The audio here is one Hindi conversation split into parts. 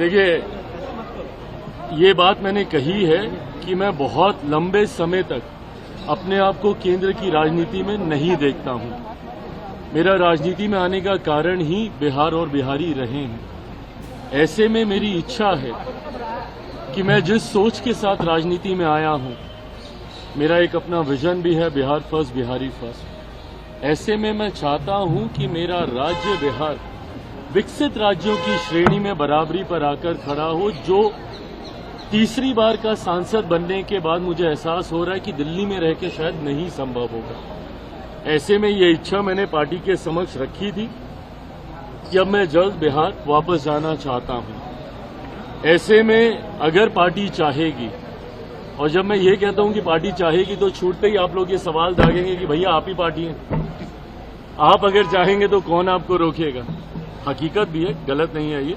देखिए, ये बात मैंने कही है कि मैं बहुत लंबे समय तक अपने आप को केंद्र की राजनीति में नहीं देखता हूं। मेरा राजनीति में आने का कारण ही बिहार और बिहारी रहे हैं। ऐसे में मेरी इच्छा है कि मैं जिस सोच के साथ राजनीति में आया हूं, मेरा एक अपना विजन भी है, बिहार फर्स्ट, बिहारी फर्स्ट। ऐसे में मैं चाहता हूं कि मेरा राज्य बिहार विकसित राज्यों की श्रेणी में बराबरी पर आकर खड़ा हो। जो तीसरी बार का सांसद बनने के बाद मुझे एहसास हो रहा है कि दिल्ली में रह के शायद नहीं संभव होगा। ऐसे में ये इच्छा मैंने पार्टी के समक्ष रखी थी कि अब मैं जल्द बिहार वापस जाना चाहता हूं। ऐसे में अगर पार्टी चाहेगी, और जब मैं ये कहता हूं कि पार्टी चाहेगी तो छूटते ही आप लोग ये सवाल दागेंगे कि भैया आप ही पार्टी हैं, आप अगर चाहेंगे तो कौन आपको रोकेगा। हकीकत भी है, गलत नहीं है ये।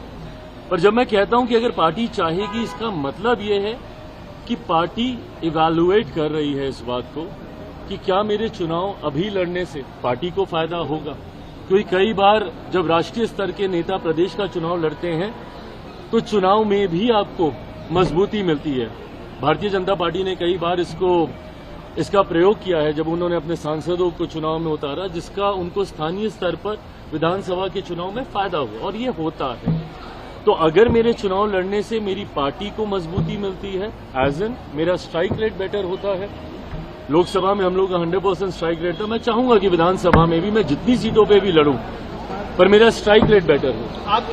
पर जब मैं कहता हूं कि अगर पार्टी चाहेगी, इसका मतलब ये है कि पार्टी इवैल्यूएट कर रही है इस बात को कि क्या मेरे चुनाव अभी लड़ने से पार्टी को फायदा होगा। क्योंकि कई बार जब राष्ट्रीय स्तर के नेता प्रदेश का चुनाव लड़ते हैं तो चुनाव में भी आपको मजबूती मिलती है। भारतीय जनता पार्टी ने कई बार इसका प्रयोग किया है जब उन्होंने अपने सांसदों को चुनाव में उतारा, जिसका उनको स्थानीय स्तर पर विधानसभा के चुनाव में फायदा हुआ, और ये होता है। तो अगर मेरे चुनाव लड़ने से मेरी पार्टी को मजबूती मिलती है, एज एन मेरा स्ट्राइक रेट बेटर होता है। लोकसभा में हम लोग का 100% स्ट्राइक रेट था। मैं चाहूंगा कि विधानसभा में भी मैं जितनी सीटों पे भी लड़ूं, पर मेरा स्ट्राइक रेट बेटर हो।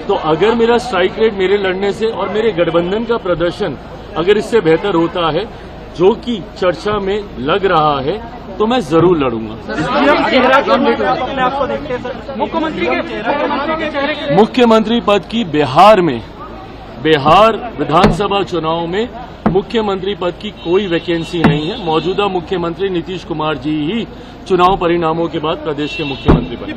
तो अगर मेरा स्ट्राइक रेट मेरे लड़ने से और मेरे गठबंधन का प्रदर्शन अगर इससे बेहतर होता है, जो कि चर्चा में लग रहा है, तो मैं जरूर लड़ूंगा। मुख्यमंत्री पद की बिहार विधानसभा चुनाव में मुख्यमंत्री पद की कोई वैकेंसी नहीं है। मौजूदा मुख्यमंत्री नीतीश कुमार जी ही चुनाव परिणामों के बाद प्रदेश के मुख्यमंत्री बने।